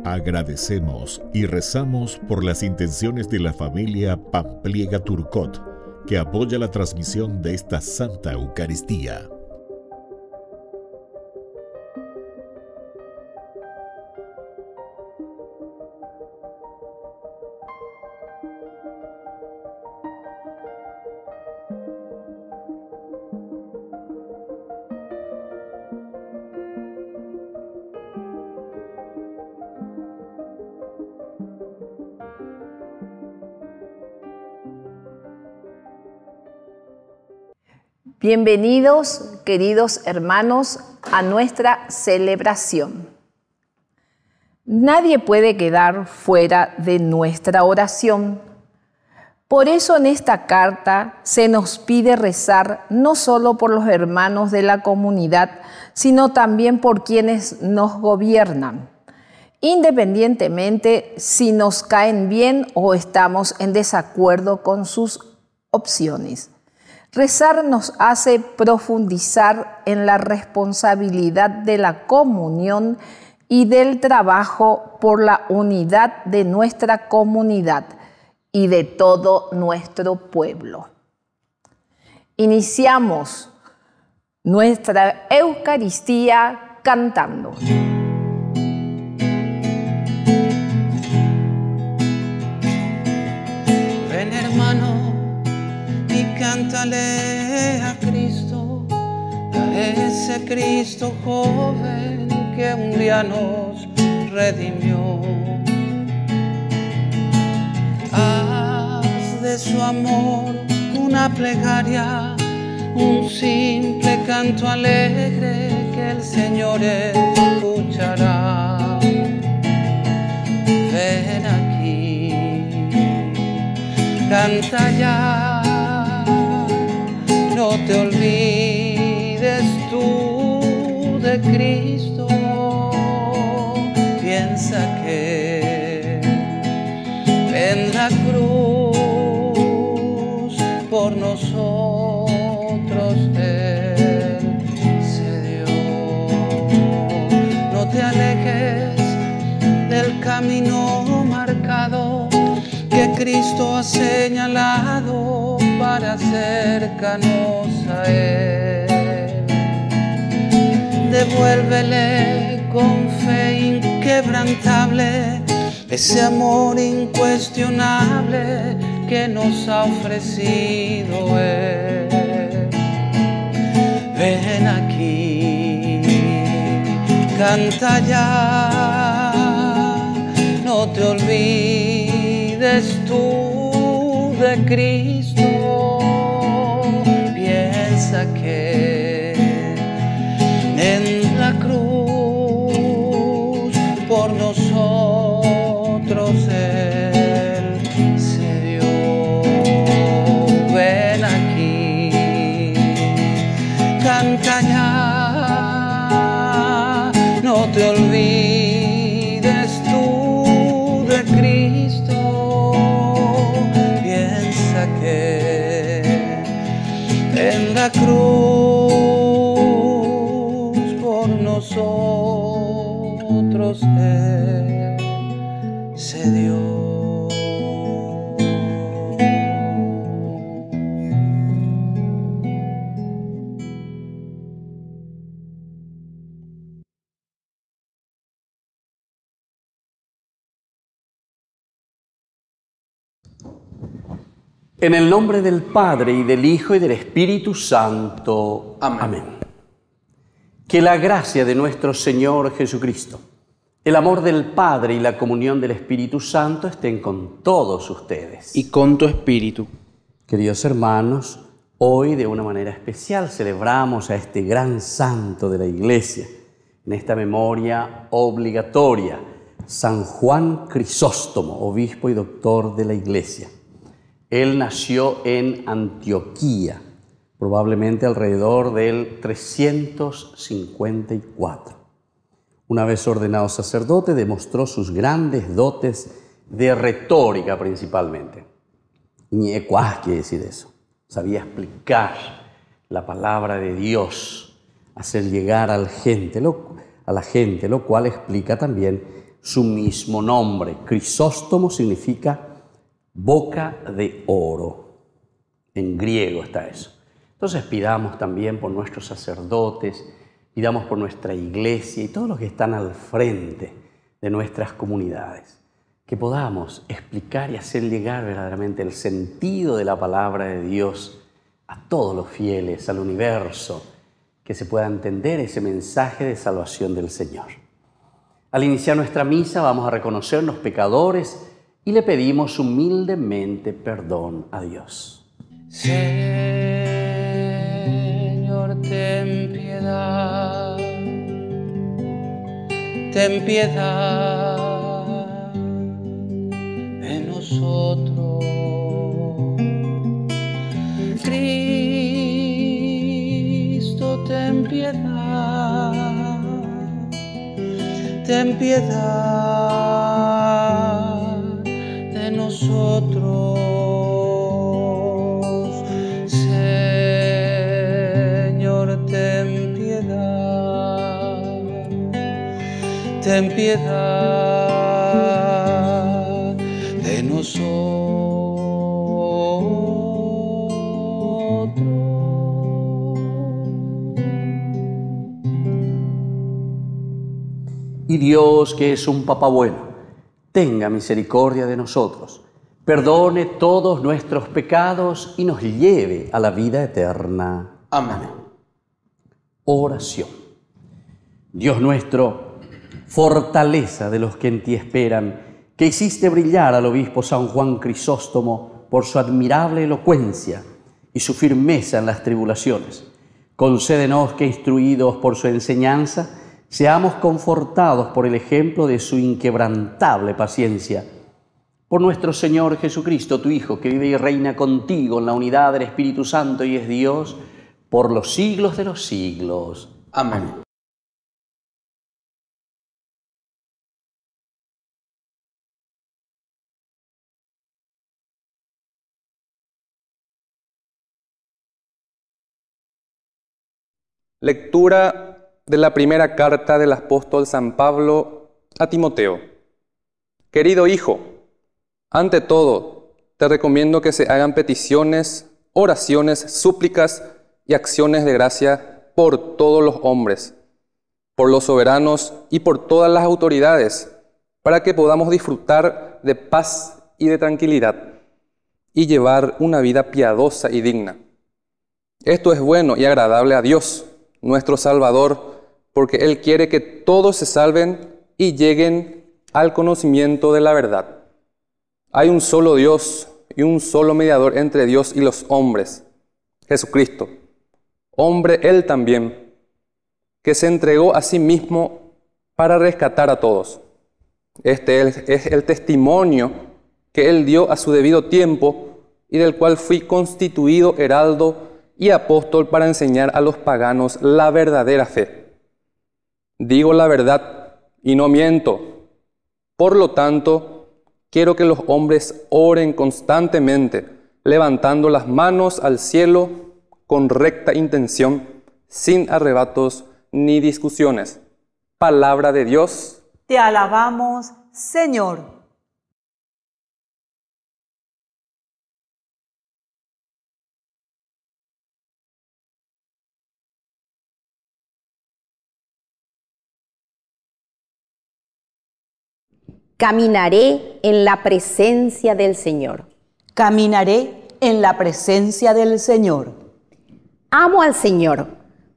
Agradecemos y rezamos por las intenciones de la familia Pampliega Turcot, que apoya la transmisión de esta Santa Eucaristía. Bienvenidos, queridos hermanos, a nuestra celebración. Nadie puede quedar fuera de nuestra oración. Por eso en esta carta se nos pide rezar no solo por los hermanos de la comunidad, sino también por quienes nos gobiernan, independientemente si nos caen bien o estamos en desacuerdo con sus opciones. Rezar nos hace profundizar en la responsabilidad de la comunión y del trabajo por la unidad de nuestra comunidad y de todo nuestro pueblo. Iniciamos nuestra Eucaristía cantando. Ven, hermano, y cántale a Cristo, a ese Cristo joven que un día nos redimió. Haz de su amor una plegaria, un simple canto alegre que el Señor escuchará. Ven aquí, canta ya, no te olvides tú de Cristo. Piensa que en la cruz por nosotros Él se dio. No te alejes del camino marcado que Cristo ha señalado para acercarnos a Él. Devuélvele con fe inquebrantable ese amor incuestionable que nos ha ofrecido Él. Ven aquí, canta ya, no te olvides tú de Cristo. Piensa que en la cruz por nosotros Él se dio. Ven aquí, canta ya, no te olvides tú de Cristo. Piensa que en la cruz por nosotros Él se dio. En el nombre del Padre, y del Hijo, y del Espíritu Santo. Amén. Amén. Que la gracia de nuestro Señor Jesucristo, el amor del Padre y la comunión del Espíritu Santo estén con todos ustedes. Y con tu espíritu. Queridos hermanos, hoy de una manera especial celebramos a este gran santo de la Iglesia, en esta memoria obligatoria, San Juan Crisóstomo, obispo y doctor de la Iglesia. Él nació en Antioquía, probablemente alrededor del 354. Una vez ordenado sacerdote, demostró sus grandes dotes de retórica principalmente. Ñecuás quiere decir eso. Sabía explicar la palabra de Dios, hacer llegar a la gente, lo cual explica también su mismo nombre. Crisóstomo significa boca de oro. En griego está eso. Entonces pidamos también por nuestros sacerdotes, pidamos por nuestra iglesia y todos los que están al frente de nuestras comunidades, que podamos explicar y hacer llegar verdaderamente el sentido de la palabra de Dios a todos los fieles, al universo, que se pueda entender ese mensaje de salvación del Señor. Al iniciar nuestra misa vamos a reconocernos pecadores y le pedimos humildemente perdón a Dios. Señor, ten piedad, ten piedad de nosotros. Cristo, ten piedad, ten piedad de nosotros. Señor, ten piedad, ten piedad de nosotros. Y Dios, que es un Papá bueno, tenga misericordia de nosotros, perdone todos nuestros pecados y nos lleve a la vida eterna. Amén. Oración. Dios nuestro, fortaleza de los que en ti esperan, que hiciste brillar al obispo San Juan Crisóstomo por su admirable elocuencia y su firmeza en las tribulaciones, concédenos que, instruidos por su enseñanza, seamos confortados por el ejemplo de su inquebrantable paciencia. Por nuestro Señor Jesucristo, tu Hijo, que vive y reina contigo en la unidad del Espíritu Santo y es Dios, por los siglos de los siglos. Amén. Lectura de la primera carta del apóstol San Pablo a Timoteo. Querido hijo, ante todo, te recomiendo que se hagan peticiones, oraciones, súplicas y acciones de gracia por todos los hombres, por los soberanos y por todas las autoridades, para que podamos disfrutar de paz y de tranquilidad y llevar una vida piadosa y digna. Esto es bueno y agradable a Dios, nuestro Salvador, porque Él quiere que todos se salven y lleguen al conocimiento de la verdad. Hay un solo Dios y un solo mediador entre Dios y los hombres, Jesucristo, hombre Él también, que se entregó a sí mismo para rescatar a todos. Este es el testimonio que Él dio a su debido tiempo y del cual fui constituido heraldo y apóstol para enseñar a los paganos la verdadera fe. Digo la verdad y no miento. Por lo tanto, quiero que los hombres oren constantemente, levantando las manos al cielo con recta intención, sin arrebatos ni discusiones. Palabra de Dios. Te alabamos, Señor. Caminaré en la presencia del Señor. Caminaré en la presencia del Señor. Amo al Señor,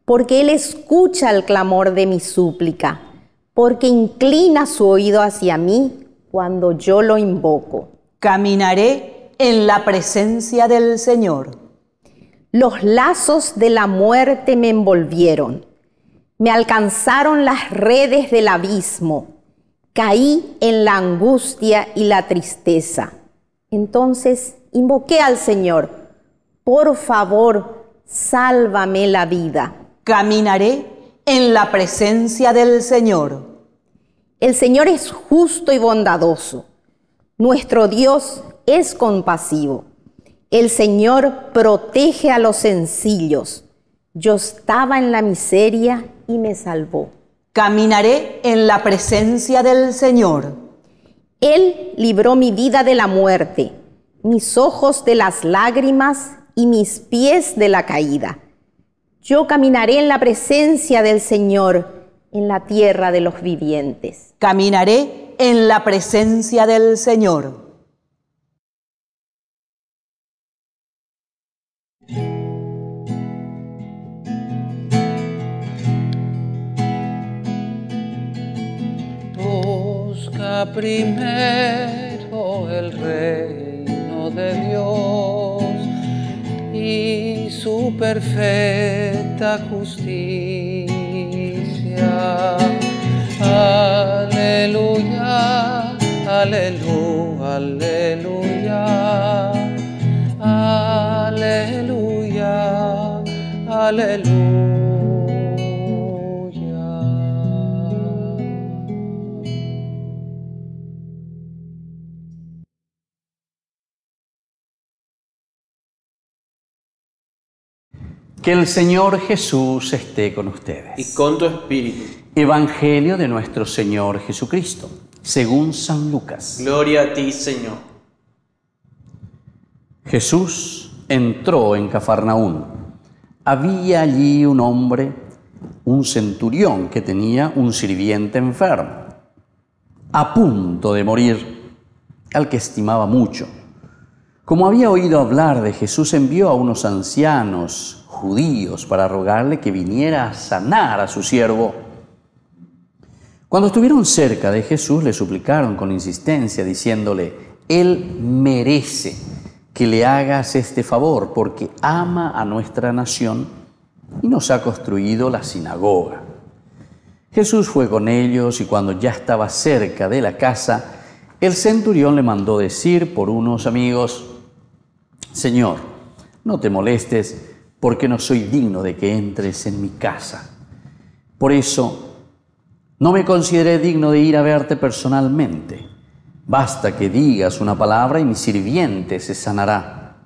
porque Él escucha el clamor de mi súplica, porque inclina su oído hacia mí cuando yo lo invoco. Caminaré en la presencia del Señor. Los lazos de la muerte me envolvieron, me alcanzaron las redes del abismo. Caí en la angustia y la tristeza. Entonces invoqué al Señor. Por favor, sálvame la vida. Caminaré en la presencia del Señor. El Señor es justo y bondadoso. Nuestro Dios es compasivo. El Señor protege a los sencillos. Yo estaba en la miseria y me salvó. Caminaré en la presencia del Señor. Él libró mi vida de la muerte, mis ojos de las lágrimas y mis pies de la caída. Yo caminaré en la presencia del Señor, en la tierra de los vivientes. Caminaré en la presencia del Señor. Busca primero el reino de Dios y su perfecta justicia. Aleluya, aleluya, aleluya, aleluya, aleluya. Que el Señor Jesús esté con ustedes. Y con tu espíritu. Evangelio de nuestro Señor Jesucristo, según San Lucas. Gloria a ti, Señor. Jesús entró en Cafarnaún. Había allí un hombre, un centurión, que tenía un sirviente enfermo, a punto de morir, al que estimaba mucho. Como había oído hablar de Jesús, envió a unos ancianos judíos para rogarle que viniera a sanar a su siervo. Cuando estuvieron cerca de Jesús, le suplicaron con insistencia, diciéndole: Él merece que le hagas este favor, porque ama a nuestra nación y nos ha construido la sinagoga. Jesús fue con ellos, y cuando ya estaba cerca de la casa, el centurión le mandó decir por unos amigos: Señor, no te molestes, porque no soy digno de que entres en mi casa. Por eso, no me consideré digno de ir a verte personalmente. Basta que digas una palabra y mi sirviente se sanará.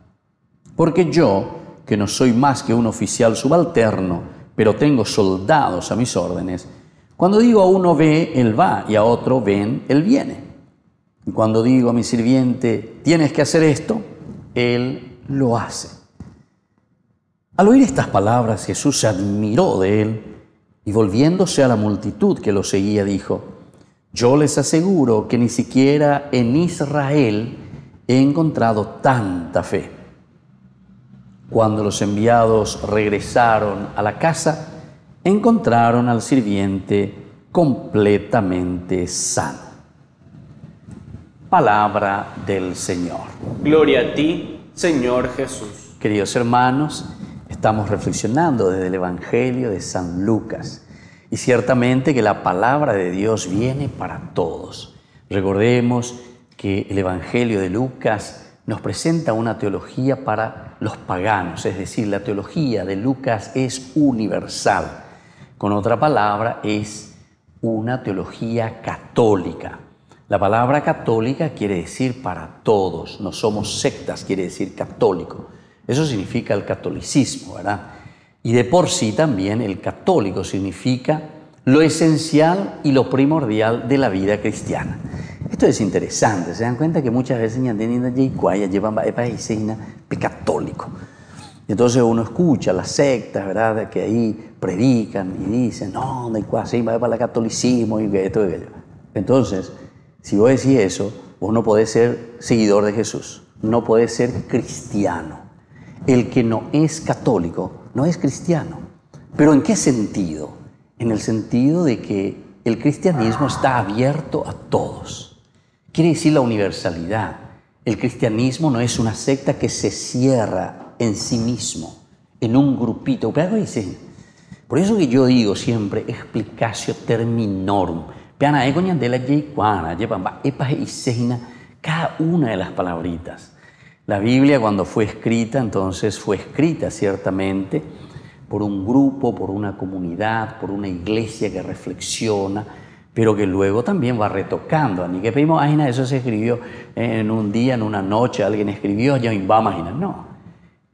Porque yo, que no soy más que un oficial subalterno, pero tengo soldados a mis órdenes, cuando digo a uno ve, él va, y a otro ven, él viene. Y cuando digo a mi sirviente, tienes que hacer esto, él lo hace. Al oír estas palabras, Jesús se admiró de él y, volviéndose a la multitud que lo seguía, dijo: Yo les aseguro que ni siquiera en Israel he encontrado tanta fe. Cuando los enviados regresaron a la casa, encontraron al sirviente completamente sano. Palabra del Señor. Gloria a ti, Señor Jesús. Queridos hermanos, estamos reflexionando desde el Evangelio de San Lucas, y ciertamente que la palabra de Dios viene para todos. Recordemos que el Evangelio de Lucas nos presenta una teología para los paganos, es decir, la teología de Lucas es universal. Con otra palabra, es una teología católica. La palabra católica quiere decir para todos, no somos sectas, quiere decir católico. Eso significa el catolicismo, ¿verdad? Y de por sí también el católico significa lo esencial y lo primordial de la vida cristiana. Esto es interesante, se dan cuenta que muchas veces llevan católico. Entonces uno escucha las sectas, ¿verdad?, que ahí predican y dicen, no, no hay cuasi, va para el catolicismo y esto y aquello. Entonces, si vos decís eso, vos no podés ser seguidor de Jesús, no podés ser cristiano. El que no es católico no es cristiano. ¿Pero en qué sentido? En el sentido de que el cristianismo está abierto a todos. Quiere decir la universalidad. El cristianismo no es una secta que se cierra en sí mismo, en un grupito. Por eso que yo digo siempre, explicatio terminorum. Cada una de las palabritas. La Biblia, cuando fue escrita, entonces fue escrita ciertamente por un grupo, por una comunidad, por una iglesia que reflexiona, pero que luego también va retocando. Ni que pedimos, eso se escribió en un día, en una noche, alguien escribió, ya va a imaginar. No,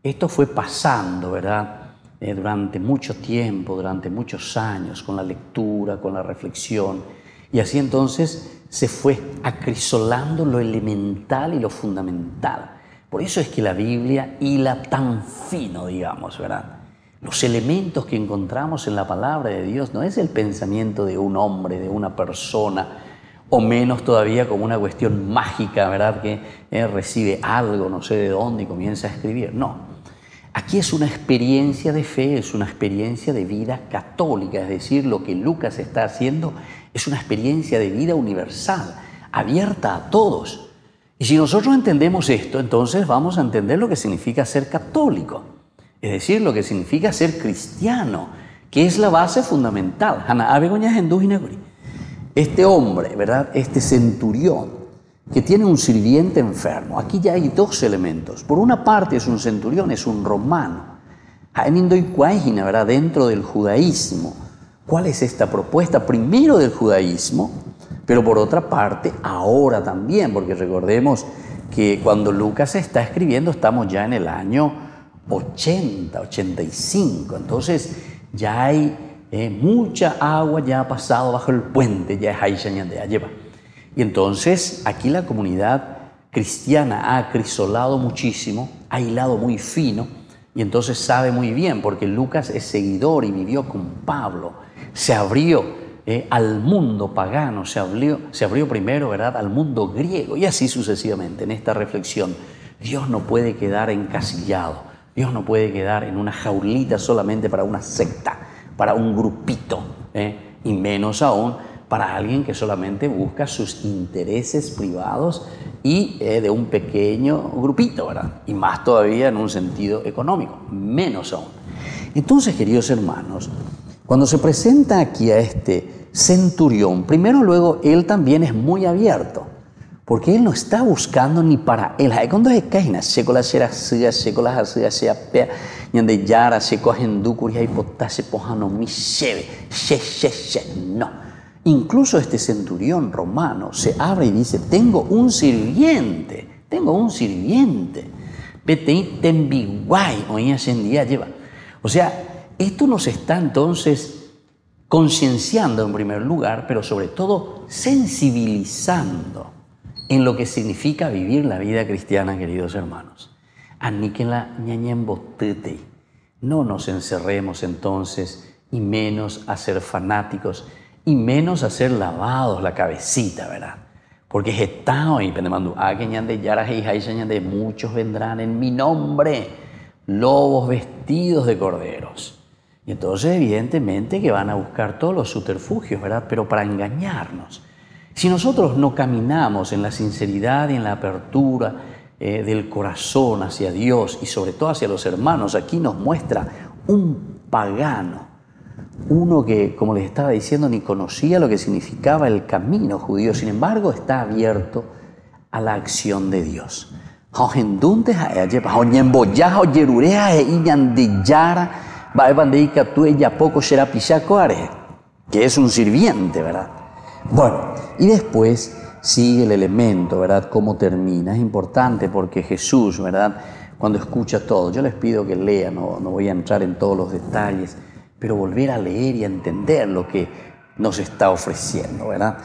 esto fue pasando, ¿verdad? Durante mucho tiempo, durante muchos años, con la lectura, con la reflexión, y así entonces se fue acrisolando lo elemental y lo fundamental. Por eso es que la Biblia hila tan fino, digamos, ¿verdad? Los elementos que encontramos en la palabra de Dios no es el pensamiento de un hombre, de una persona, o menos todavía como una cuestión mágica, ¿verdad? Que recibe algo, no sé de dónde, y comienza a escribir. No. Aquí es una experiencia de fe, es una experiencia de vida católica, es decir, lo que Lucas está haciendo es una experiencia de vida universal, abierta a todos. Y si nosotros entendemos esto, entonces vamos a entender lo que significa ser católico, es decir, lo que significa ser cristiano, que es la base fundamental. Este hombre, ¿verdad? Este centurión, que tiene un sirviente enfermo. Aquí ya hay dos elementos. Por una parte es un centurión, es un romano. ¿Verdad? Dentro del judaísmo. ¿Cuál es esta propuesta? Primero del judaísmo, pero por otra parte ahora también, porque recordemos que cuando Lucas está escribiendo estamos ya en el año 80, 85. Entonces ya hay mucha agua, ya ha pasado bajo el puente, ya es ahí de lleva. Y entonces aquí la comunidad cristiana ha acrisolado muchísimo, ha hilado muy fino, y entonces sabe muy bien, porque Lucas es seguidor y vivió con Pablo, se abrió al mundo pagano, se abrió primero, ¿verdad?, al mundo griego, y así sucesivamente. En esta reflexión, Dios no puede quedar encasillado, Dios no puede quedar en una jaulita solamente para una secta, para un grupito, y menos aún para alguien que solamente busca sus intereses privados y de un pequeño grupito, ¿verdad? Y más todavía en un sentido económico, menos aún. Entonces, queridos hermanos, cuando se presenta aquí a este centurión, primero luego él también es muy abierto, porque él no está buscando ni para él. Cuando es caína, se cola será se cola se apea, yande yara se cogen ducuria y potase pojano mi cheve, no. Incluso este centurión romano se abre y dice, tengo un sirviente. O sea, esto nos está entonces concienciando en primer lugar, pero sobre todo sensibilizando en lo que significa vivir la vida cristiana, queridos hermanos. No nos encerremos entonces, y menos a ser fanáticos, y menos a ser lavados la cabecita, ¿verdad? Porque muchos vendrán en mi nombre, lobos vestidos de corderos. Y entonces evidentemente que van a buscar todos los subterfugios, ¿verdad? Pero para engañarnos. Si nosotros no caminamos en la sinceridad y en la apertura del corazón hacia Dios y sobre todo hacia los hermanos, aquí nos muestra un pagano, uno que, como les estaba diciendo, ni conocía lo que significaba el camino judío, sin embargo está abierto a la acción de Dios. Que es un sirviente, ¿verdad? Bueno, y después sigue el elemento, ¿verdad? Cómo termina. Es importante porque Jesús, ¿verdad?, cuando escucha todo, yo les pido que lean, no voy a entrar en todos los detalles, pero volver a leer y a entender lo que nos está ofreciendo, ¿verdad?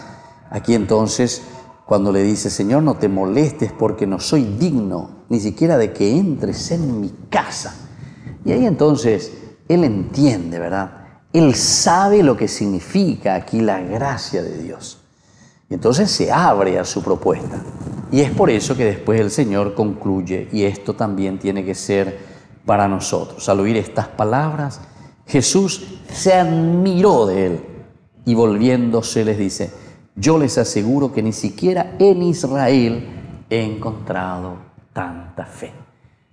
Aquí entonces, cuando le dice, Señor, no te molestes porque no soy digno ni siquiera de que entres en mi casa. Y ahí entonces él entiende, ¿verdad? Él sabe lo que significa aquí la gracia de Dios. Y entonces se abre a su propuesta. Y es por eso que después el Señor concluye, y esto también tiene que ser para nosotros. Al oír estas palabras, Jesús se admiró de él y volviéndose les dice, yo les aseguro que ni siquiera en Israel he encontrado tanta fe.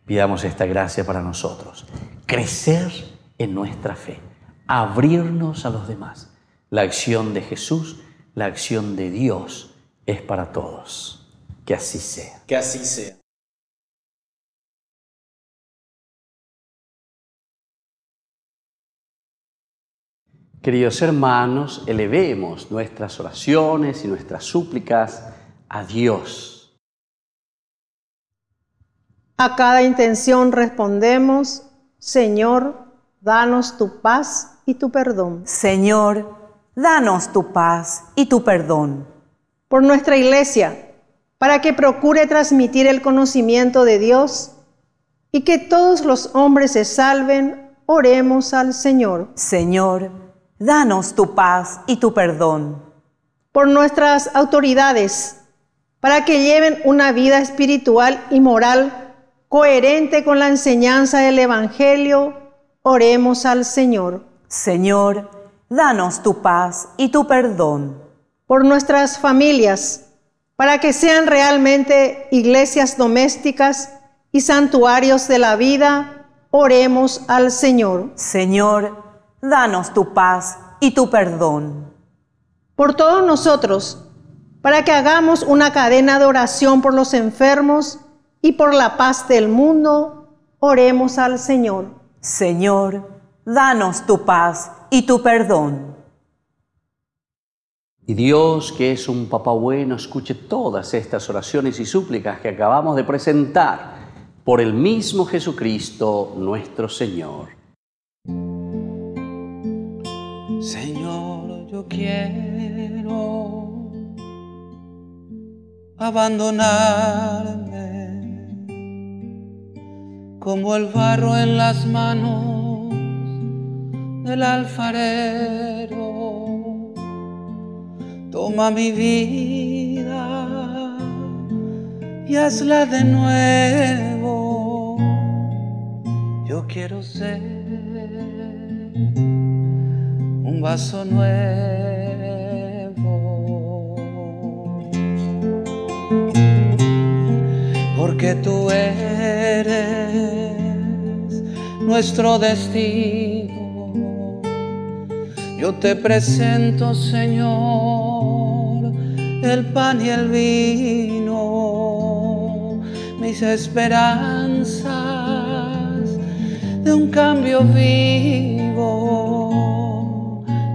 Pidamos esta gracia para nosotros, crecer en nuestra fe, abrirnos a los demás. La acción de Jesús, la acción de Dios es para todos. Que así sea. Que así sea. Queridos hermanos, elevemos nuestras oraciones y nuestras súplicas a Dios. A cada intención respondemos: Señor, danos tu paz y tu perdón. Señor, danos tu paz y tu perdón. Por nuestra Iglesia, para que procure transmitir el conocimiento de Dios y que todos los hombres se salven, oremos al Señor. Señor, danos tu paz y tu perdón. Por nuestras autoridades, para que lleven una vida espiritual y moral coherente con la enseñanza del Evangelio, oremos al Señor. Señor, danos tu paz y tu perdón. Por nuestras familias, para que sean realmente iglesias domésticas y santuarios de la vida, oremos al Señor. Señor, danos tu paz y tu perdón. Por todos nosotros, para que hagamos una cadena de oración por los enfermos y por la paz del mundo, oremos al Señor. Señor, danos tu paz y tu perdón. Y Dios, que es un papá bueno, escuche todas estas oraciones y súplicas que acabamos de presentar por el mismo Jesucristo nuestro Señor. Señor, yo quiero abandonarme como el barro en las manos del alfarero. Toma mi vida y hazla de nuevo. Yo quiero ser un vaso nuevo, porque tú eres nuestro destino. Yo te presento, Señor, el pan y el vino, mis esperanzas de un cambio vivo.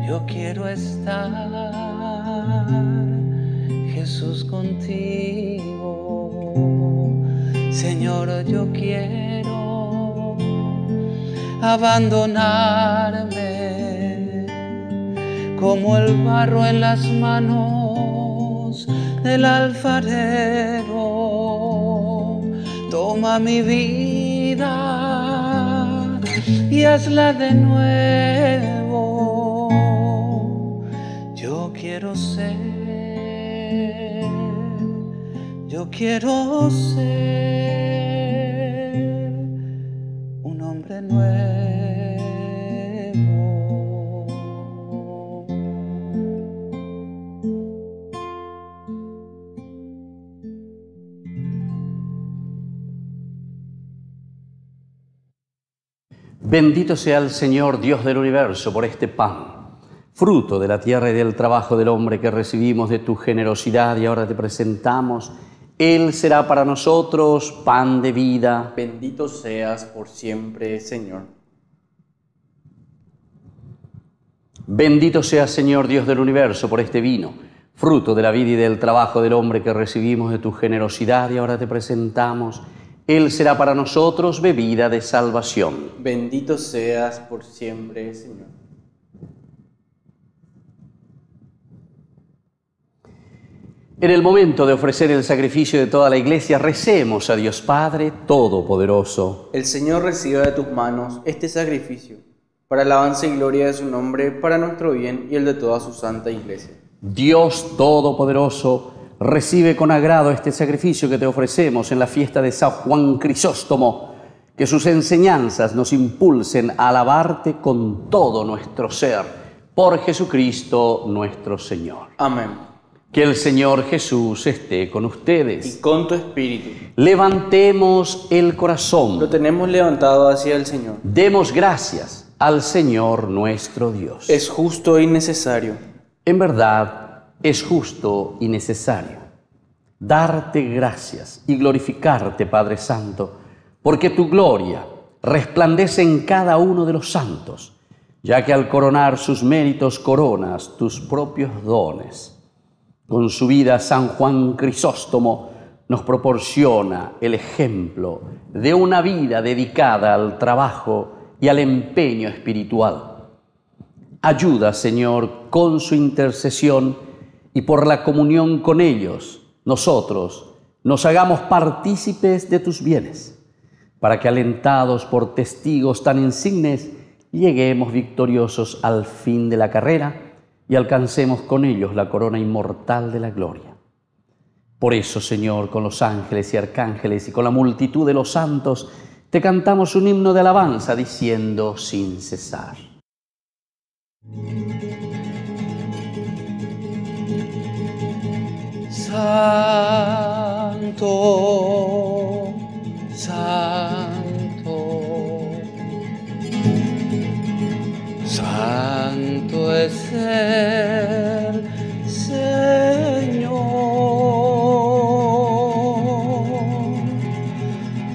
Yo quiero estar, Jesús, contigo. Señor, yo quiero abandonarme como el barro en las manos del alfarero. Toma mi vida y hazla de nuevo. Yo quiero ser un hombre nuevo. Bendito sea el Señor, Dios del universo, por este pan, fruto de la tierra y del trabajo del hombre que recibimos de tu generosidad y ahora te presentamos. Él será para nosotros pan de vida. Bendito seas por siempre, Señor. Bendito sea, Señor, Dios del universo, por este vino, fruto de la vida y del trabajo del hombre que recibimos de tu generosidad y ahora te presentamos. Él será para nosotros bebida de salvación. Bendito seas por siempre, Señor. En el momento de ofrecer el sacrificio de toda la Iglesia, recemos a Dios Padre Todopoderoso. El Señor reciba de tus manos este sacrificio, para alabanza y gloria de su nombre, para nuestro bien y el de toda su santa Iglesia. Dios Todopoderoso, recibe con agrado este sacrificio que te ofrecemos en la fiesta de San Juan Crisóstomo, que sus enseñanzas nos impulsen a alabarte con todo nuestro ser, por Jesucristo nuestro Señor. Amén. Que el Señor Jesús esté con ustedes. Y con tu espíritu. Levantemos el corazón. Lo tenemos levantado hacia el Señor. Demos gracias al Señor nuestro Dios. Es justo y necesario. En verdad, es justo y necesario darte gracias y glorificarte, Padre Santo, porque tu gloria resplandece en cada uno de los santos, ya que al coronar sus méritos coronas tus propios dones. Con su vida, San Juan Crisóstomo nos proporciona el ejemplo de una vida dedicada al trabajo y al empeño espiritual. Ayuda, Señor, con su intercesión y por la comunión con ellos, nosotros nos hagamos partícipes de tus bienes, para que, alentados por testigos tan insignes, lleguemos victoriosos al fin de la carrera y alcancemos con ellos la corona inmortal de la gloria. Por eso, Señor, con los ángeles y arcángeles y con la multitud de los santos, te cantamos un himno de alabanza diciendo sin cesar. Santo, santo, santo es el Señor.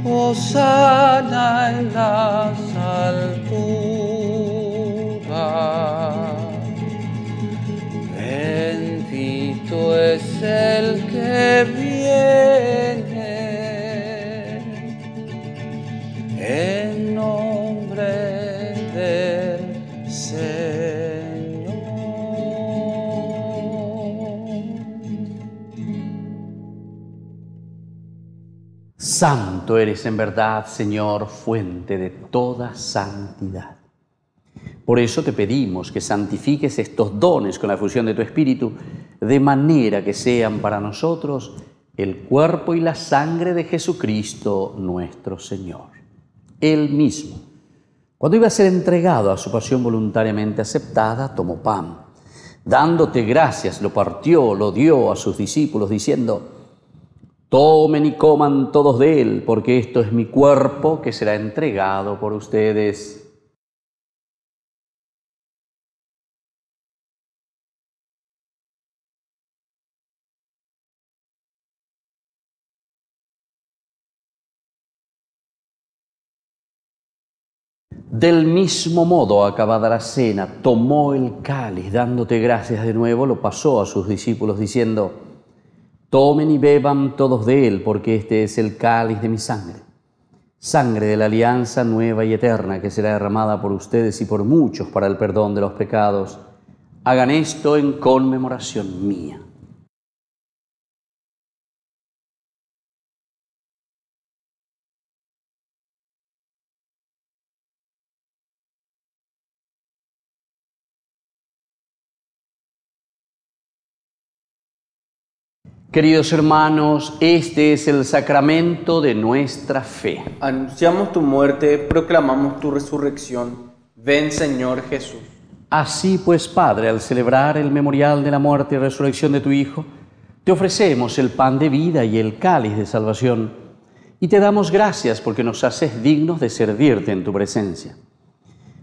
Hosana en las alturas. Bendito es el que viene en nombre del Señor. Santo eres en verdad, Señor, fuente de toda santidad. Por eso te pedimos que santifiques estos dones con la fusión de tu Espíritu, de manera que sean para nosotros el cuerpo y la sangre de Jesucristo nuestro Señor. Él mismo, cuando iba a ser entregado a su pasión voluntariamente aceptada, tomó pan. Dándote gracias, lo partió, lo dio a sus discípulos, diciendo: tomen y coman todos de él, porque esto es mi cuerpo que será entregado por ustedes. Del mismo modo, acabada la cena, tomó el cáliz, dándote gracias de nuevo, lo pasó a sus discípulos, diciendo: tomen y beban todos de él, porque este es el cáliz de mi sangre, sangre de la alianza nueva y eterna, que será derramada por ustedes y por muchos para el perdón de los pecados. Hagan esto en conmemoración mía. Queridos hermanos, este es el sacramento de nuestra fe. Anunciamos tu muerte, proclamamos tu resurrección. Ven, Señor Jesús. Así pues, Padre, al celebrar el memorial de la muerte y resurrección de tu Hijo, te ofrecemos el pan de vida y el cáliz de salvación, y te damos gracias porque nos haces dignos de servirte en tu presencia.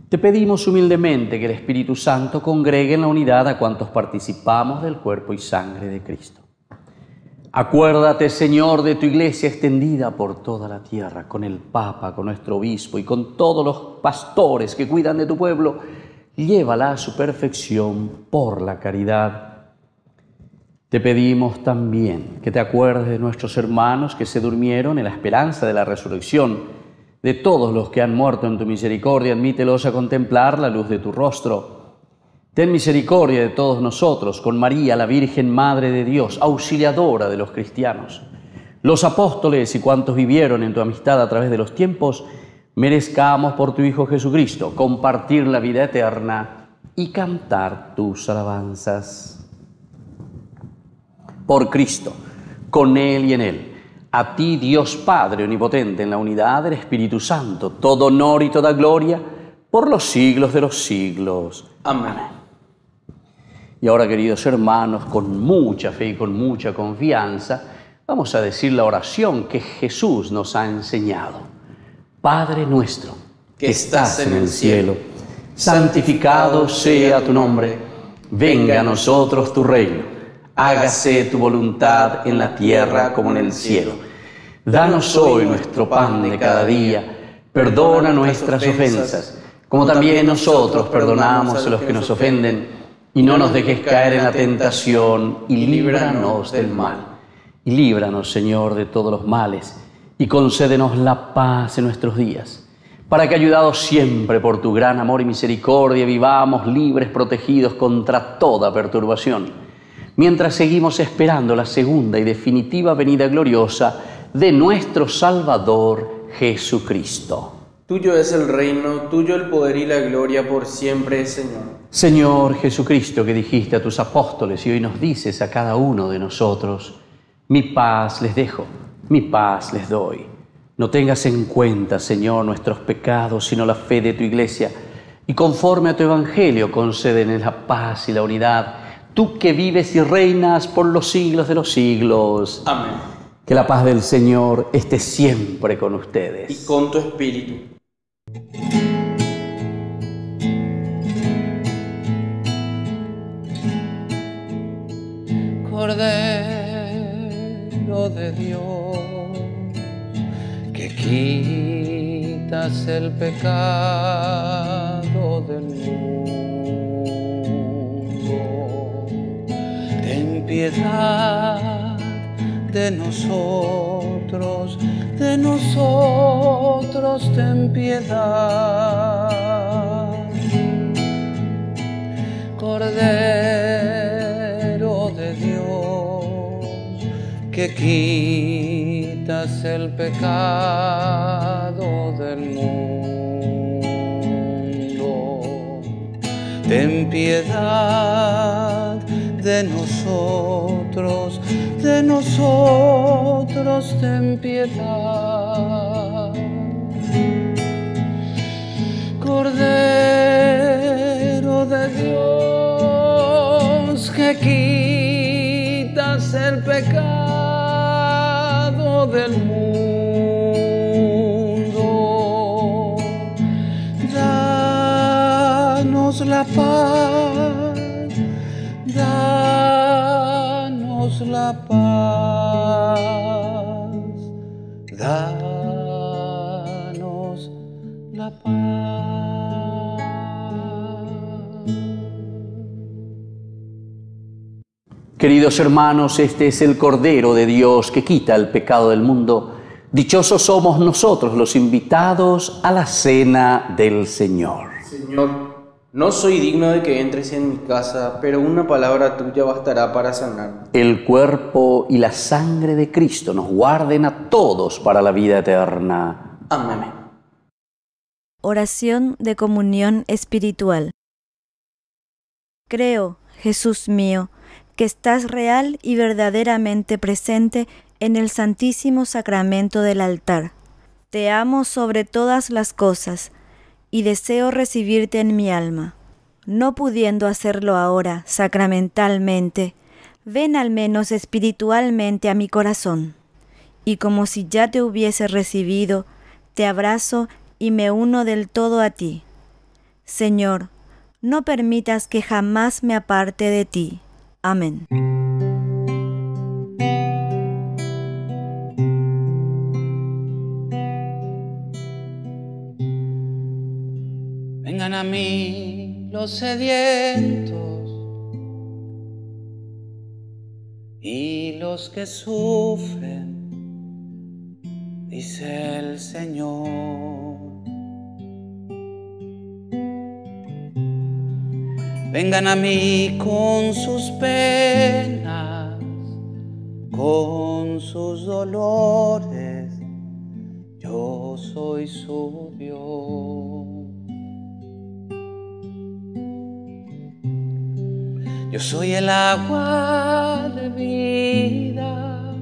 Te pedimos humildemente que el Espíritu Santo congregue en la unidad a cuantos participamos del cuerpo y sangre de Cristo. Acuérdate, Señor, de tu iglesia extendida por toda la tierra, con el Papa, con nuestro obispo y con todos los pastores que cuidan de tu pueblo. Llévala a su perfección por la caridad. Te pedimos también que te acuerdes de nuestros hermanos que se durmieron en la esperanza de la resurrección. De todos los que han muerto en tu misericordia, admítelos a contemplar la luz de tu rostro. Ten misericordia de todos nosotros, con María, la Virgen Madre de Dios, auxiliadora de los cristianos, los apóstoles y cuantos vivieron en tu amistad a través de los tiempos, merezcamos por tu Hijo Jesucristo compartir la vida eterna y cantar tus alabanzas. Por Cristo, con Él y en Él, a ti, Dios Padre omnipotente, en la unidad del Espíritu Santo, todo honor y toda gloria por los siglos de los siglos. Amén. Y ahora, queridos hermanos, con mucha fe y con mucha confianza, vamos a decir la oración que Jesús nos ha enseñado. Padre nuestro, que estás en el cielo, santificado sea tu nombre. Venga a nosotros tu reino. Hágase tu voluntad en la tierra como en el cielo. Danos hoy nuestro pan de cada día. Perdona nuestras ofensas, como también nosotros perdonamos a los que nos ofenden, y no nos dejes caer en la tentación, y líbranos del mal. Y líbranos, Señor, de todos los males, y concédenos la paz en nuestros días, para que, ayudados siempre por tu gran amor y misericordia, vivamos libres, protegidos contra toda perturbación, mientras seguimos esperando la segunda y definitiva venida gloriosa de nuestro Salvador Jesucristo. Tuyo es el reino, tuyo el poder y la gloria por siempre, Señor. Señor Jesucristo, que dijiste a tus apóstoles y hoy nos dices a cada uno de nosotros: mi paz les dejo, mi paz les doy. No tengas en cuenta, Señor, nuestros pecados, sino la fe de tu Iglesia, y conforme a tu Evangelio concédenos la paz y la unidad, tú que vives y reinas por los siglos de los siglos. Amén. Que la paz del Señor esté siempre con ustedes. Y con tu espíritu. Cordero de Dios, que quitas el pecado del mundo, ten piedad de nosotros, ten piedad. Cordero de Dios, que quitas el pecado del mundo, ten piedad de nosotros, ten piedad. Cordero de Dios, que quitas el pecado del mundo, danos la paz, danos la paz, danos la paz. Queridos hermanos, este es el Cordero de Dios que quita el pecado del mundo. Dichosos somos nosotros los invitados a la cena del Señor. Señor, no soy digno de que entres en mi casa, pero una palabra tuya bastará para sanar. El cuerpo y la sangre de Cristo nos guarden a todos para la vida eterna. Amén. Oración de comunión espiritual. Creo, Jesús mío, que estás real y verdaderamente presente en el Santísimo Sacramento del altar. Te amo sobre todas las cosas y deseo recibirte en mi alma. No pudiendo hacerlo ahora sacramentalmente, ven al menos espiritualmente a mi corazón. Y como si ya te hubiese recibido, te abrazo y me uno del todo a ti. Señor, no permitas que jamás me aparte de ti. Amén. Vengan a mí los sedientos y los que sufren, dice el Señor. Vengan a mí con sus penas, con sus dolores, yo soy su Dios. Yo soy el agua de vida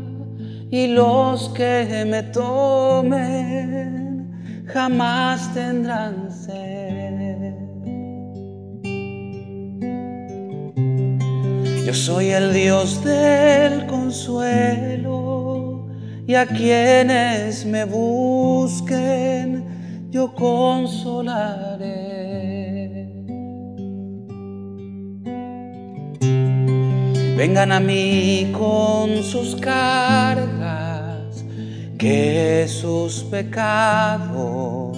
y los que me tomen jamás tendrán sed. Yo soy el Dios del consuelo y a quienes me busquen yo consolaré. Vengan a mí con sus cargas, que sus pecados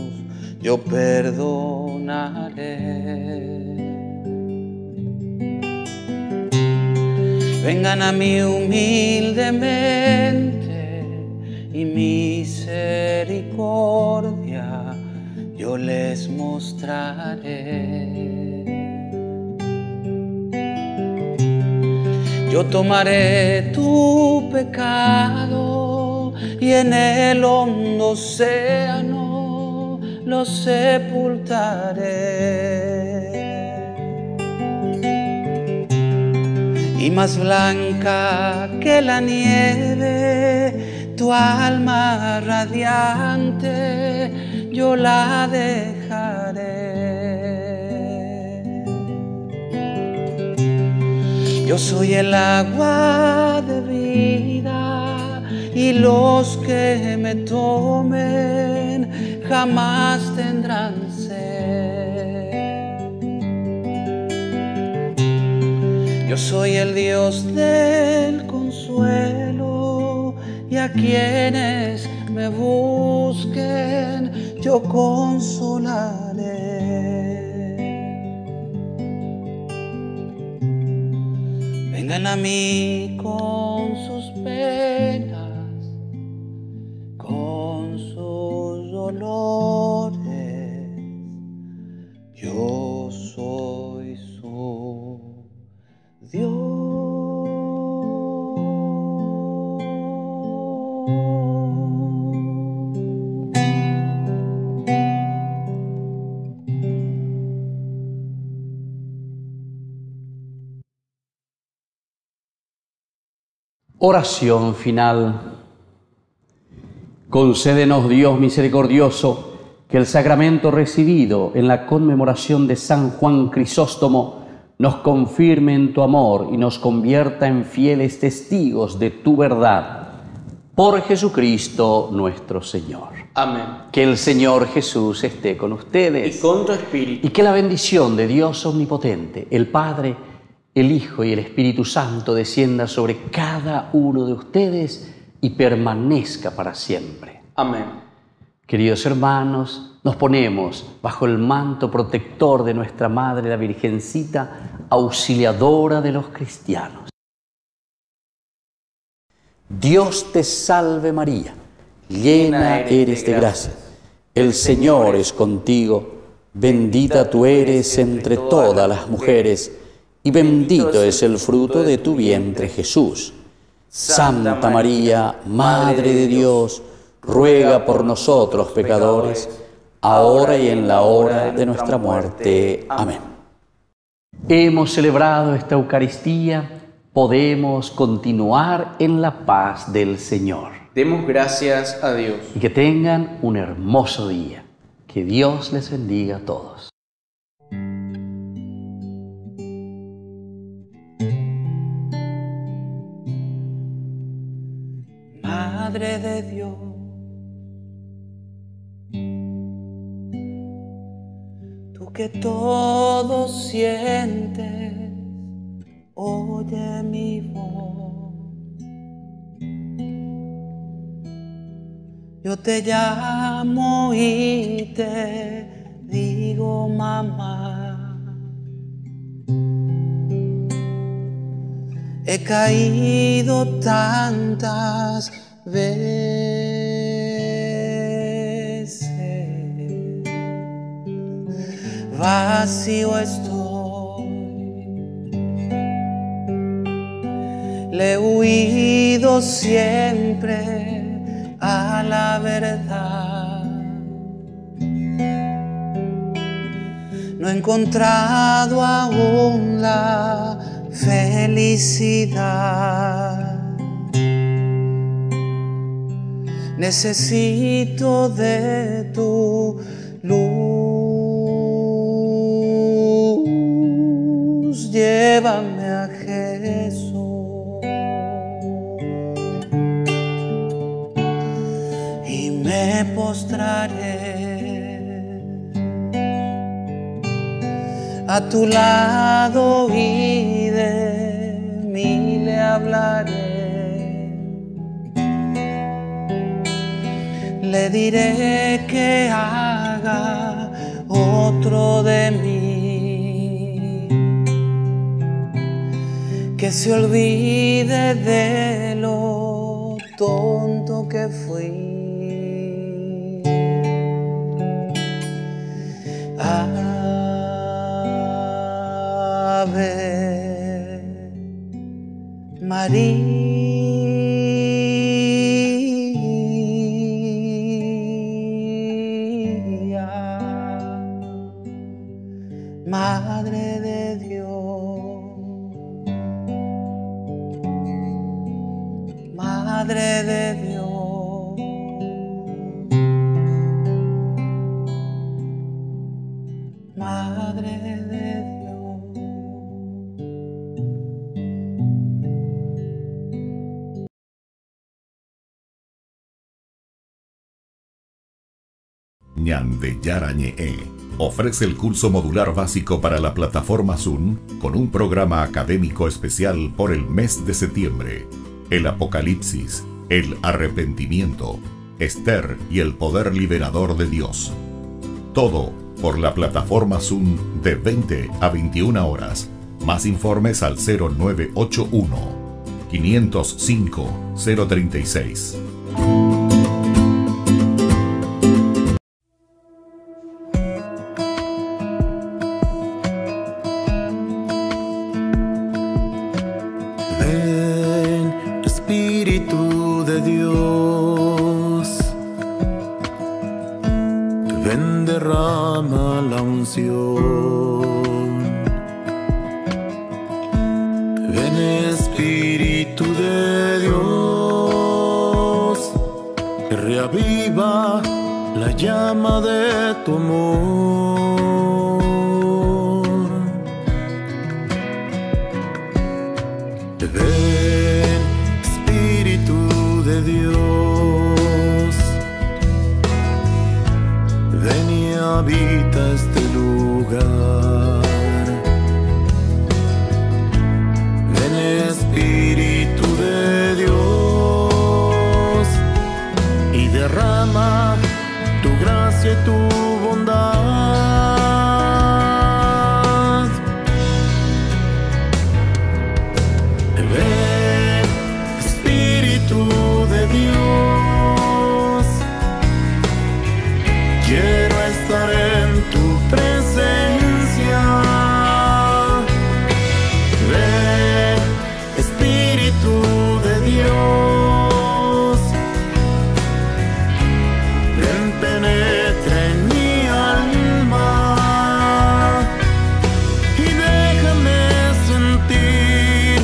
yo perdonaré. perdonaré. Vengan a mí humildemente y misericordia yo les mostraré. Yo tomaré tu pecado y en el hondo océano lo sepultaré. Y más blanca que la nieve, tu alma radiante, yo la dejaré. Yo soy el agua de vida, y los que me tomen jamás tendrán sed. Yo soy el Dios del consuelo, y a quienes me busquen yo consolaré. Vengan a mí con sus penas, con sus dolores, yo soy su Dios. Oración final. Concédenos, Dios misericordioso, que el sacramento recibido en la conmemoración de San Juan Crisóstomo nos confirme en tu amor y nos convierta en fieles testigos de tu verdad. Por Jesucristo nuestro Señor. Amén. Que el Señor Jesús esté con ustedes. Y con tu espíritu. Y que la bendición de Dios Omnipotente, el Padre, el Hijo y el Espíritu Santo descienda sobre cada uno de ustedes y permanezca para siempre. Amén. Queridos hermanos, nos ponemos bajo el manto protector de nuestra Madre, la Virgencita, auxiliadora de los cristianos. Dios te salve María, llena eres de gracia. El Señor es contigo, bendita tú eres entre todas las mujeres, y bendito es el fruto de tu vientre, Jesús. Santa María, Madre de Dios, ruega por nosotros pecadores, ahora y en la hora de nuestra muerte. Amén. Hemos celebrado esta Eucaristía, podemos continuar en la paz del Señor. Demos gracias a Dios. Y que tengan un hermoso día. Que Dios les bendiga a todos. Madre de Dios, tú que todo sientes, oye mi voz. Yo te llamo y te digo mamá. He caído tantas veces, vacío estoy, le he huido siempre a la verdad. No he encontrado aún la felicidad. Necesito de tu luz, llévame a Jesús y me postraré a tu lado y de mí le hablaré. Le diré que haga otro de mí, que se olvide de lo tonto que fui. Ave María, Madre de Dios, Madre de Dios, Madre de Dios. Ñande Yarañe ofrece el curso modular básico para la plataforma Zoom con un programa académico especial por el mes de septiembre. El Apocalipsis, el arrepentimiento, Esther y el poder liberador de Dios. Todo por la plataforma Zoom de 20 a 21 horas. Más informes al 0981 505 036. Espíritu de Dios, ven, derrama la unción. Ven, Espíritu de Dios, que reaviva la llama de tu amor. Ven, Espíritu de Dios, ven y habita este lugar. Ven, Espíritu de Dios, y derrama tu gracia y tu bondad. Ven, Espíritu de Dios, quiero estar en tu presencia. Ven, Espíritu de Dios, ven, penetra en mi alma y déjame sentir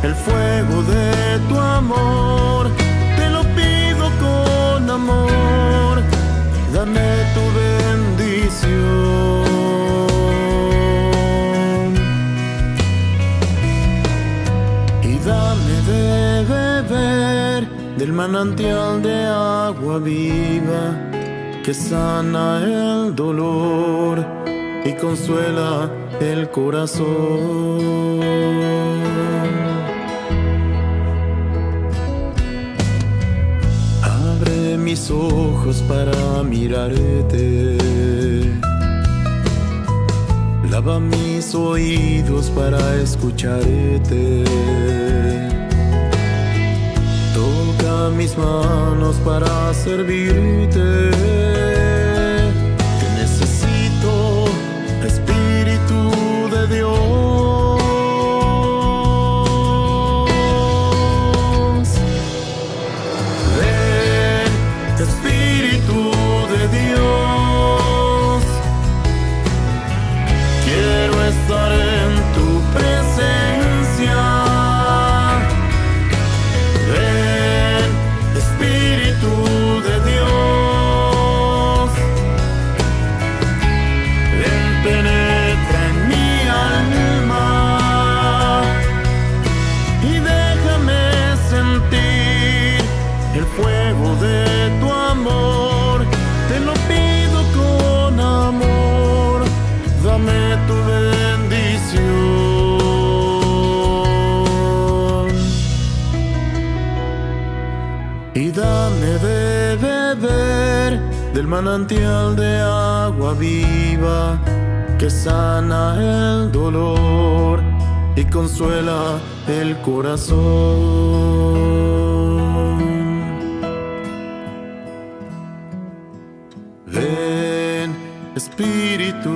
el fuego de tu amor. Te lo pido con amor, dame tu bendición y dame de beber del manantial de agua viva que sana el dolor y consuela el corazón. Abre mis ojos para mirarte, lava mis oídos para escucharte, toca mis manos para servirte. Te necesito, Espíritu de Dios. Ven, Espíritu de Dios, quiero estar en tu presencia. Ven, Espíritu de Dios, ven, penetra en mi alma y déjame sentir el fuego de tu amor. Te lo pido con amor, dame tu bendición y dame de beber del manantial de agua agua viva que sana el dolor y consuela el corazón. Ven, Espíritu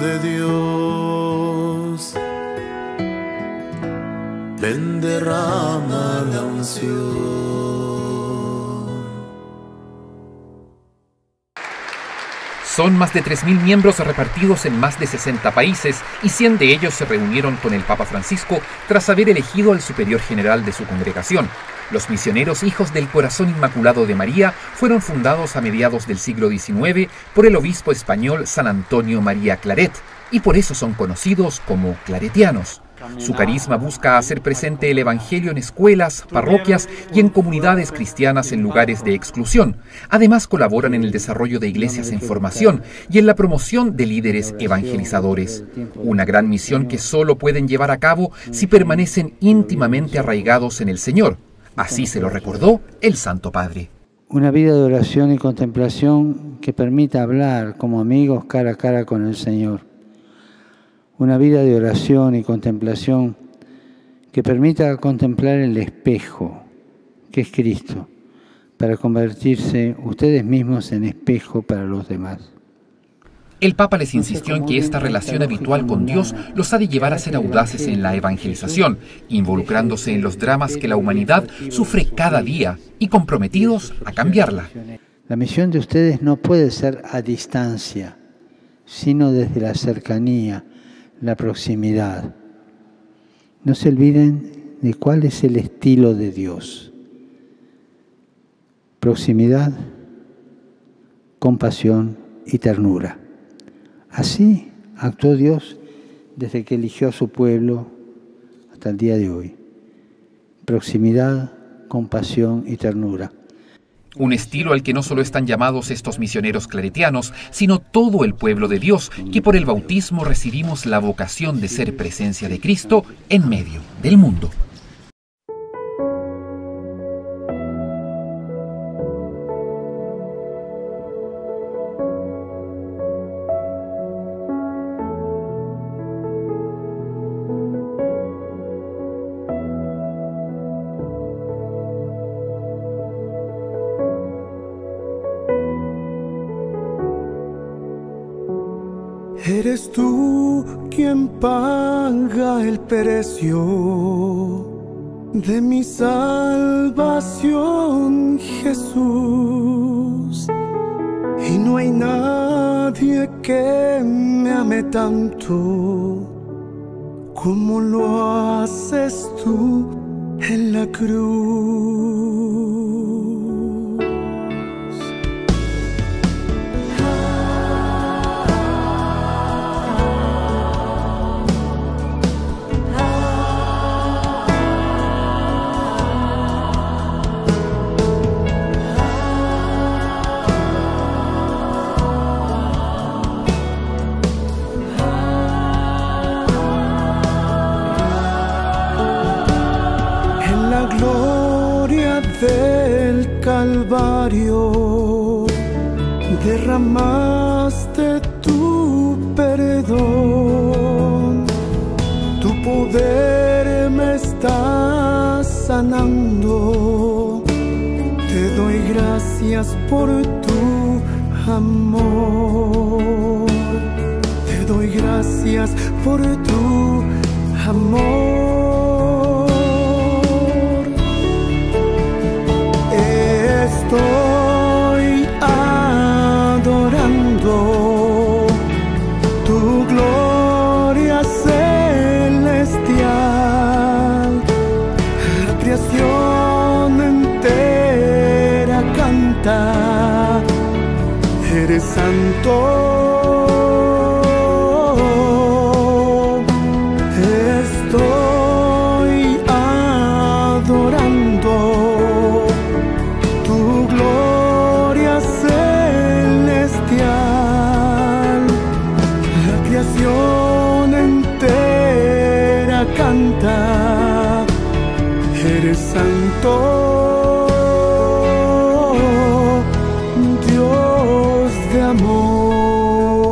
de Dios, ven, derrama la unción. Son más de 3.000 miembros repartidos en más de 60 países y 100 de ellos se reunieron con el Papa Francisco tras haber elegido al superior general de su congregación. Los misioneros Hijos del Corazón Inmaculado de María fueron fundados a mediados del siglo XIX por el obispo español San Antonio María Claret y por eso son conocidos como claretianos. Su carisma busca hacer presente el Evangelio en escuelas, parroquias y en comunidades cristianas en lugares de exclusión. Además, colaboran en el desarrollo de iglesias en formación y en la promoción de líderes evangelizadores. Una gran misión que solo pueden llevar a cabo si permanecen íntimamente arraigados en el Señor. Así se lo recordó el Santo Padre. Una vida de oración y contemplación que permita hablar como amigos cara a cara con el Señor. Una vida de oración y contemplación que permita contemplar el espejo, que es Cristo, para convertirse ustedes mismos en espejo para los demás. El Papa les insistió en que esta relación habitual con Dios los ha de llevar a ser audaces en la evangelización, involucrándose en los dramas que la humanidad sufre cada día y comprometidos a cambiarla. La misión de ustedes no puede ser a distancia, sino desde la cercanía, la proximidad. No se olviden de cuál es el estilo de Dios. Proximidad, compasión y ternura. Así actuó Dios desde que eligió a su pueblo hasta el día de hoy. Proximidad, compasión y ternura. Un estilo al que no solo están llamados estos misioneros claretianos, sino todo el pueblo de Dios, que por el bautismo recibimos la vocación de ser presencia de Cristo en medio del mundo. Eres tú quien paga el precio de mi salvación, Jesús. Y no hay nadie que me ame tanto como lo haces tú en la cruz. Del Calvario derramaste tu perdón, tu poder me está sanando. Te doy gracias por tu amor, te doy gracias por tu amor. Estoy adorando tu gloria celestial. La creación entera canta, eres santo. Estoy adorando entera canta, eres santo, Dios de amor.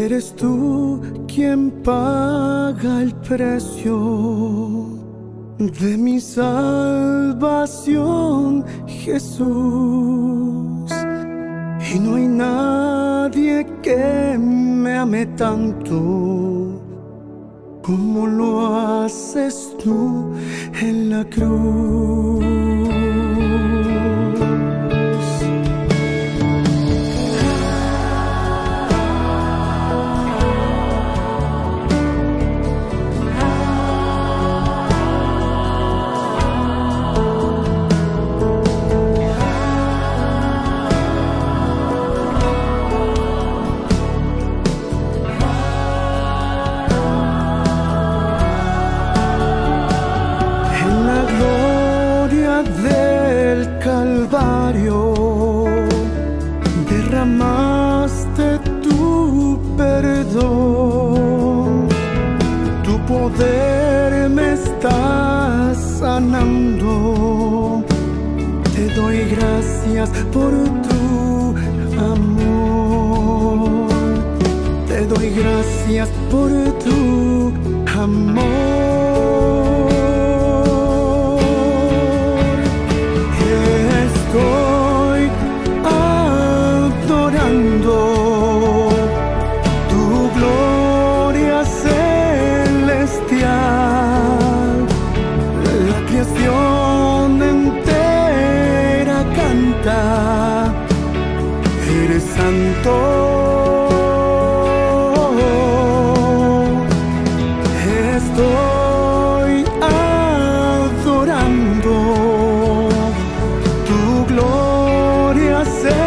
Eres tú quien paga el precio de mi salvación, Jesús. Y no hay nadie que me ame tanto como lo haces tú en la cruz. Derramaste tu perdón, tu poder me está sanando. Te doy gracias por tu amor, te doy gracias por tu amor. Tu gloria celestial, la creación entera canta, eres santo. Estoy adorando tu gloria celestial.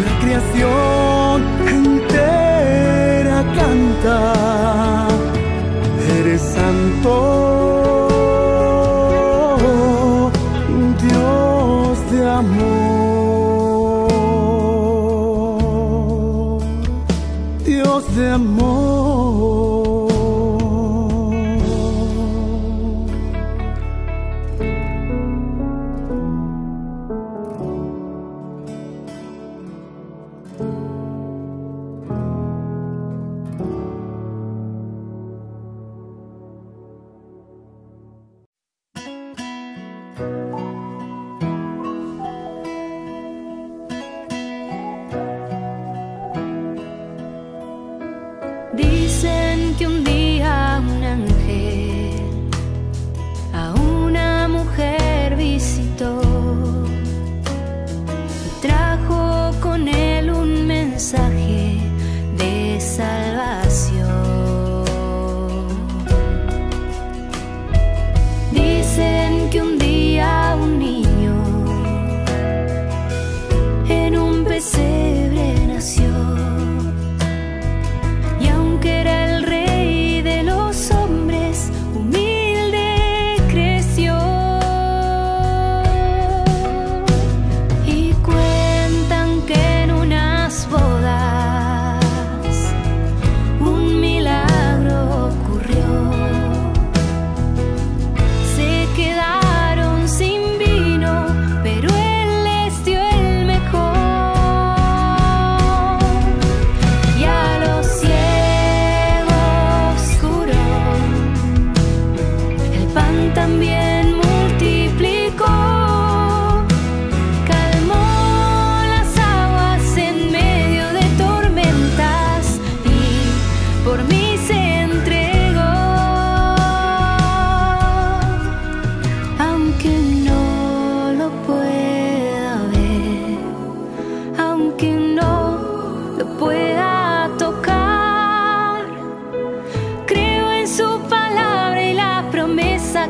La creación entera canta, eres santo, Dios de amor, Dios de amor. Dicen que un día un ángel a una mujer visitó y trajo con él un mensaje de salvación. Dicen que un día un niño en un pesebre nació.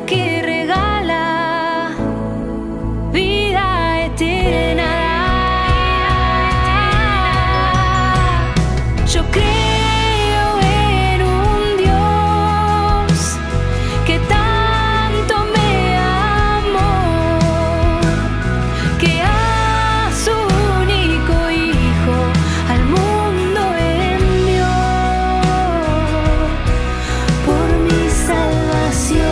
Que regala vida eterna. Yo creo en un Dios que tanto me amó, que a su único Hijo al mundo envió por mi salvación.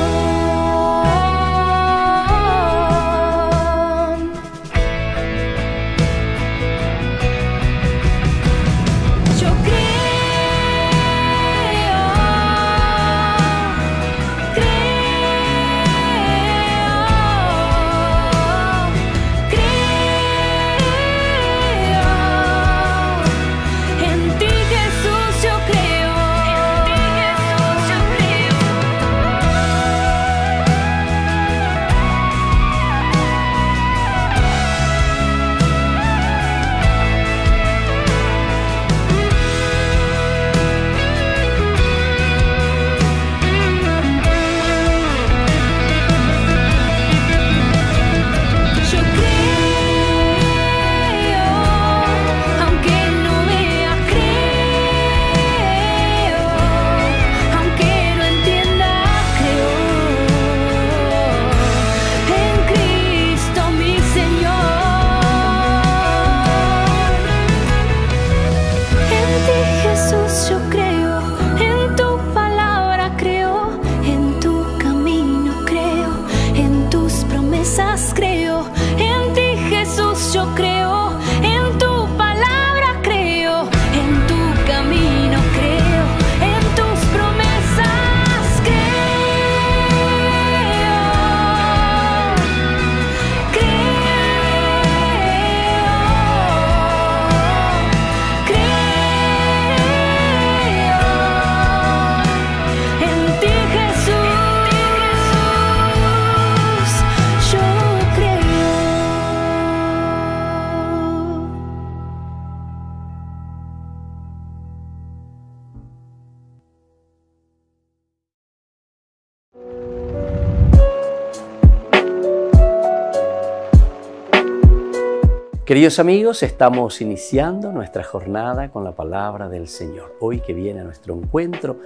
Queridos amigos, estamos iniciando nuestra jornada con la palabra del Señor. Hoy que viene a nuestro encuentro,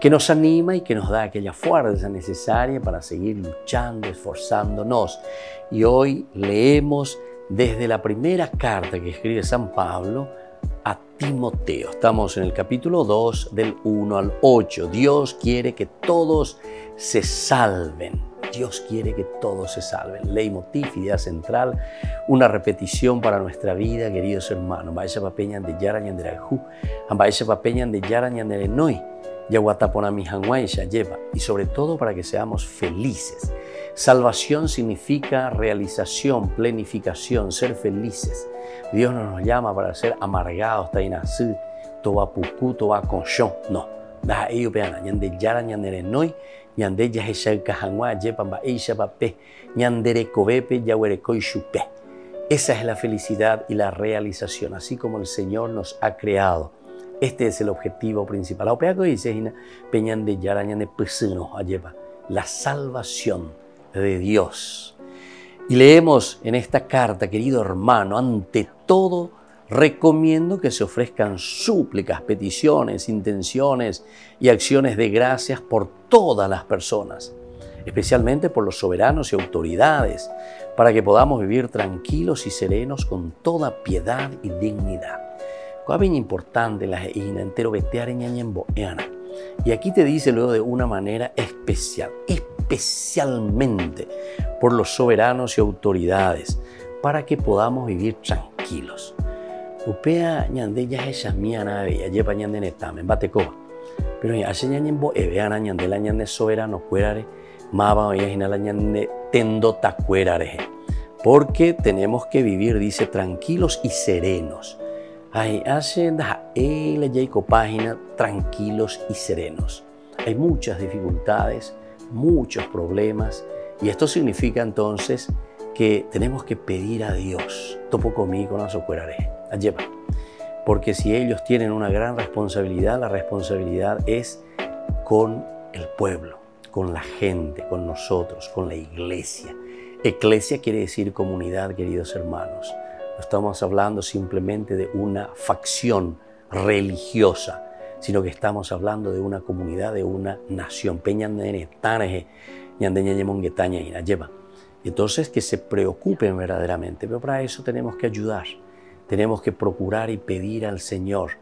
que nos anima y que nos da aquella fuerza necesaria para seguir luchando, esforzándonos. Y hoy leemos desde la primera carta que escribe San Pablo a Timoteo. Estamos en el capítulo 2 del 1 al 8. Dios quiere que todos se salven. Dios quiere que todos se salven. Leitmotiv, idea central, una repetición para nuestra vida, queridos hermanos. Vaya papeñan de yara ñanderajú, vaya papeñan de yara ñanderenoi, yaguatapona mi hanguaisha lleva. Y sobre todo para que seamos felices. Salvación significa realización, plenificación, ser felices. Dios no nos llama para ser amargados, tainasí, toba pucú, toba conchón. No. Da ello peana, ñande yara ñanderenoi, ñande ya heshaka hangua yepan ba eisha pape, ñandere cobepe yahuerecoi chupe. Esa es la felicidad y la realización, así como el Señor nos ha creado. Este es el objetivo principal. La peaco dice peñande yara ñande pesino ayepa, la salvación de Dios. Y leemos en esta carta, querido hermano, ante todo recomiendo que se ofrezcan súplicas, peticiones, intenciones y acciones de gracias por todas las personas, especialmente por los soberanos y autoridades, para que podamos vivir tranquilos y serenos con toda piedad y dignidad. Es bien importante la geina entero vetear en ñañemboeana. Y aquí te dice luego de una manera especial, especialmente por los soberanos y autoridades, para que podamos vivir tranquilos. Upea ñande ya es mía nave ya lleva ñande netamen batecoba pero ya hace ñañembo eveana ñande la ñande soberano cuerare maba oya la ñande tendo tacuerare porque tenemos que vivir, dice, tranquilos y serenos. Ay, hace la yaico página tranquilos y serenos. Hay muchas dificultades, muchos problemas y esto significa entonces que tenemos que pedir a Dios topo conmigo no socuerare lleva. Porque si ellos tienen una gran responsabilidad, la responsabilidad es con el pueblo, con la gente, con nosotros, con la iglesia. Eclesia quiere decir comunidad, queridos hermanos. No estamos hablando simplemente de una facción religiosa, sino que estamos hablando de una comunidad, de una nación. Entonces, que se preocupen verdaderamente, pero para eso tenemos que ayudar. Tenemos que procurar y pedir al Señor.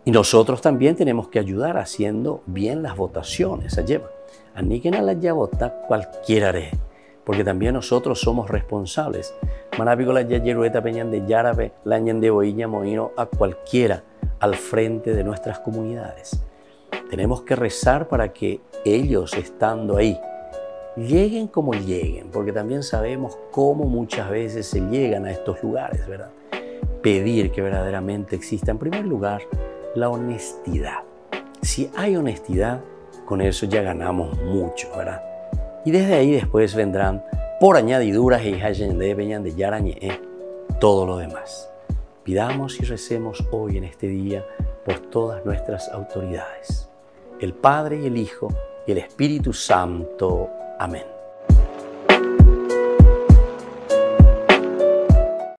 Y nosotros también tenemos que ayudar haciendo bien las votaciones. Aníquena la ya vota cualquiera haré, porque también nosotros somos responsables. Manápico la yayerueta peñan de yarabe, la ñan de boiña moino a cualquiera al frente de nuestras comunidades. Tenemos que rezar para que ellos, estando ahí, lleguen como lleguen, porque también sabemos cómo muchas veces se llegan a estos lugares, ¿verdad? Pedir que verdaderamente exista, en primer lugar, la honestidad. Si hay honestidad, con eso ya ganamos mucho, ¿verdad? Y desde ahí después vendrán, por añadiduras, de yarañe, todo lo demás. Pidamos y recemos hoy en este día por todas nuestras autoridades, el Padre y el Hijo y el Espíritu Santo. Amén.